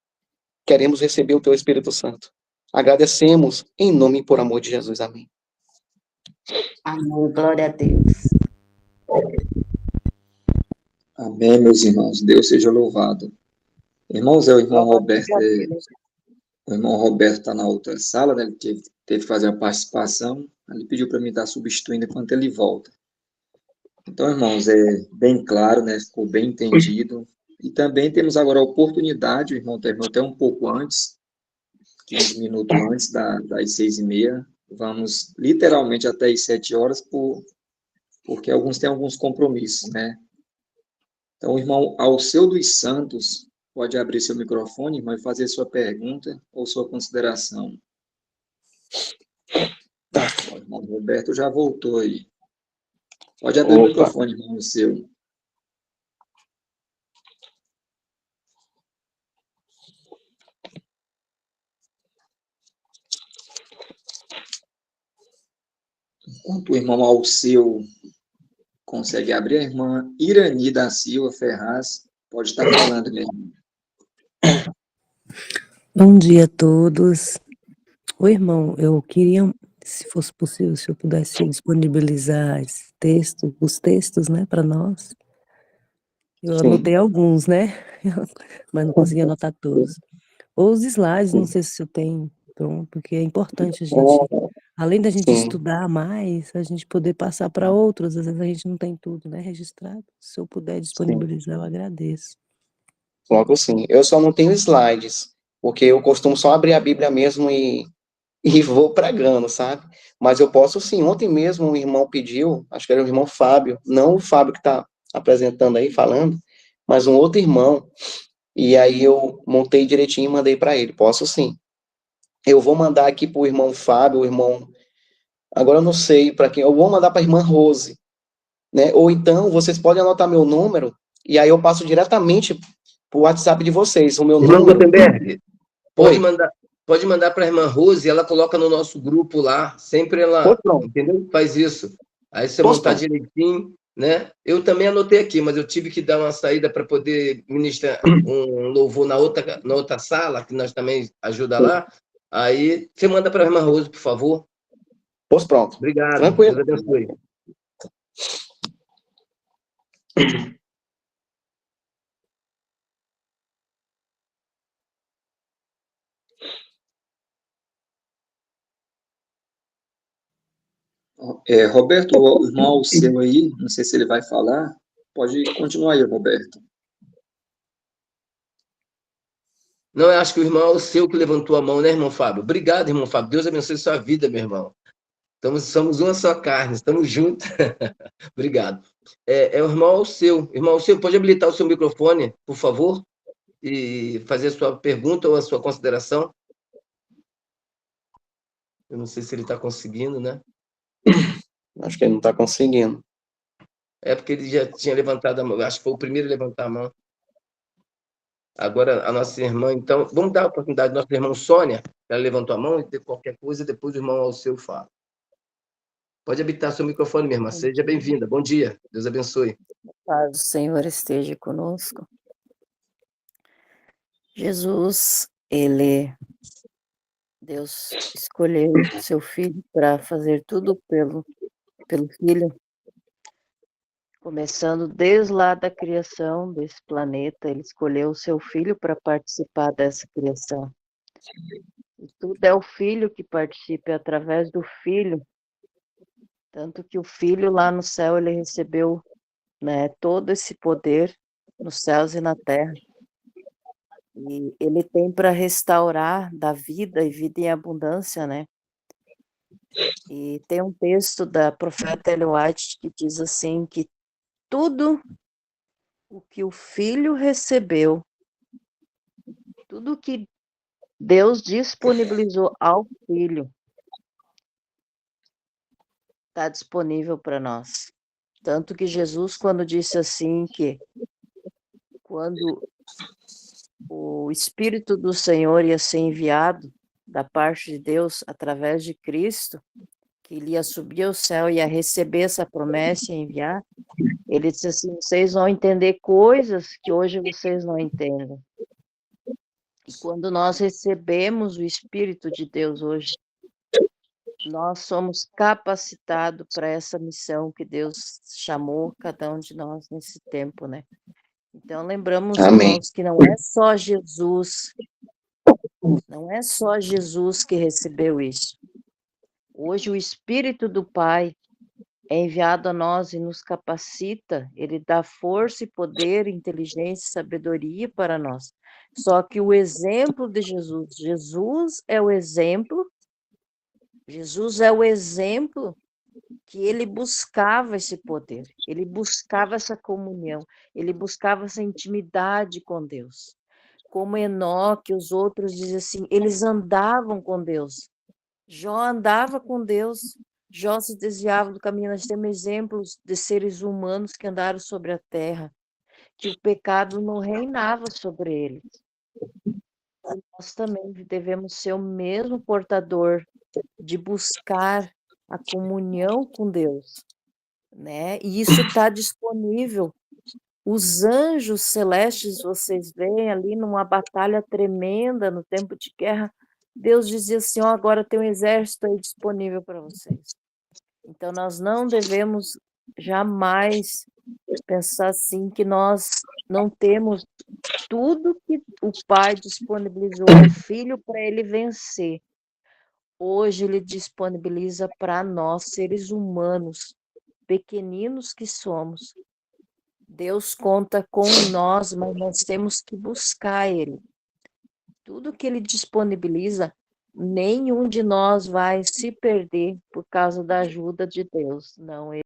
Queremos receber o Teu Espírito Santo. Agradecemos em nome e por amor de Jesus. Amém.
Amém. Glória a Deus.
Amém, meus irmãos. Deus seja louvado. Irmãos, o irmão Roberto. O irmão Roberto está na outra sala, né? Ele teve que fazer a participação. Ele pediu para mim estar substituindo enquanto ele volta. Então, irmãos, é bem claro, né? Ficou bem entendido. E também temos agora a oportunidade, o irmão terminou até um pouco antes, 15 minutos antes das 6h30. Vamos literalmente até as 7 horas, porque alguns têm alguns compromissos, né? Então, o irmão Alceu dos Santos pode abrir seu microfone, irmão, e fazer sua pergunta ou sua consideração. O irmão Roberto já voltou aí. Pode abrir o microfone, irmão Alceu. Enquanto o irmão Alceu consegue abrir, a irmã Irani da Silva Ferraz pode estar falando mesmo.
Bom dia a todos. Oi, irmão, eu queria, se fosse possível, se eu pudesse disponibilizar os textos, né, para nós. Eu anotei alguns, né, mas não consegui anotar todos. Ou os slides, não sei se eu tenho, então, porque é importante a gente, além da gente estudar mais, a gente poder passar para outros, às vezes a gente não tem tudo, né, registrado. Se eu puder disponibilizar, eu agradeço.
Logo sim. Eu só não tenho slides, porque eu costumo só abrir a Bíblia mesmo e vou pregando, sabe? Mas eu posso sim. Ontem mesmo um irmão pediu, acho que era o irmão Fábio, não o Fábio que está apresentando aí, falando, mas um outro irmão, e aí eu montei direitinho e mandei para ele. Posso sim. Eu vou mandar aqui para o irmão Fábio, o irmão... Agora eu não sei para quem, eu vou mandar para a irmã Rose, né? Ou então, vocês podem anotar meu número, e aí eu passo diretamente para o WhatsApp de vocês, o meu
Irmão
número...
Gutenberg, pode mandar para a irmã Rose, ela coloca no nosso grupo lá, sempre ela, entendeu? Faz isso. Aí você montar direitinho, né? Eu também anotei aqui, mas eu tive que dar uma saída para poder ministrar um louvor na outra sala, que nós também ajuda lá. Aí você manda para a irmã Rose, por favor.
Pois pronto.
Obrigado.
Tranquilo.
Deus abençoe.
Roberto, o irmão Alceu aí, não sei se ele vai falar, pode continuar aí, Roberto.
Não, eu acho que o irmão Alceu que levantou a mão, né, irmão Fábio? Obrigado, irmão Fábio. Deus abençoe sua vida, meu irmão. Somos uma só carne, estamos juntos. Obrigado. É o irmão Alceu. Irmão Alceu, pode habilitar o seu microfone, por favor? e fazer a sua pergunta ou a sua consideração. Eu não sei se ele está conseguindo, né?
Acho que ele não está conseguindo.
É porque ele já tinha levantado a mão. Acho que foi o primeiro a levantar a mão. Agora, a nossa irmã, então, vamos dar a oportunidade à nossa irmã Sônia. Ela levantou a mão e qualquer coisa, depois o irmão Alceu fala. Pode habilitar seu microfone, minha irmã. Seja bem-vinda. Bom dia. Deus abençoe.
Paz do Senhor esteja conosco. Jesus, Deus escolheu seu filho para fazer tudo pelo filho, começando desde lá da criação desse planeta, ele escolheu o seu filho para participar dessa criação. E tudo é o filho que participa, é através do filho. Tanto que o filho lá no céu, ele recebeu, né, todo esse poder nos céus e na terra. E ele tem para restaurar da vida e vida em abundância, né? E tem um texto da profeta Ellen White que diz assim, que tudo o que o filho recebeu, tudo que Deus disponibilizou ao filho, está disponível para nós. Tanto que Jesus, quando disse assim, que quando o Espírito do Senhor ia ser enviado da parte de Deus através de Cristo, que ele ia subir ao céu e ia receber essa promessa e enviar, ele disse assim, vocês vão entender coisas que hoje vocês não entendem. E quando nós recebemos o Espírito de Deus hoje, nós somos capacitados para essa missão que Deus chamou cada um de nós nesse tempo, né? Então, lembramos,
Amém.
irmãos, que não é só Jesus que recebeu isso. Hoje, o Espírito do Pai é enviado a nós e nos capacita, ele dá força e poder, inteligência e sabedoria para nós. Só que o exemplo de Jesus é o exemplo que ele buscava esse poder, ele buscava essa comunhão, ele buscava essa intimidade com Deus. Como Enoque, os outros dizem assim, eles andavam com Deus. Jó andava com Deus, Jó se desviava do caminho. Nós temos exemplos de seres humanos que andaram sobre a terra, que o pecado não reinava sobre eles. E nós também devemos ser o mesmo portador de buscar a comunhão com Deus, né? E isso está disponível. Os anjos celestes, vocês veem ali numa batalha tremenda, no tempo de guerra, Deus dizia assim, ó, agora tem um exército aí disponível para vocês. Então, nós não devemos jamais pensar assim que nós não temos tudo que o Pai disponibilizou ao Filho para ele vencer. Hoje ele disponibiliza para nós, seres humanos, pequeninos que somos. Deus conta com nós, mas nós temos que buscar Ele. Tudo que Ele disponibiliza, nenhum de nós vai se perder por causa da ajuda de Deus. Não,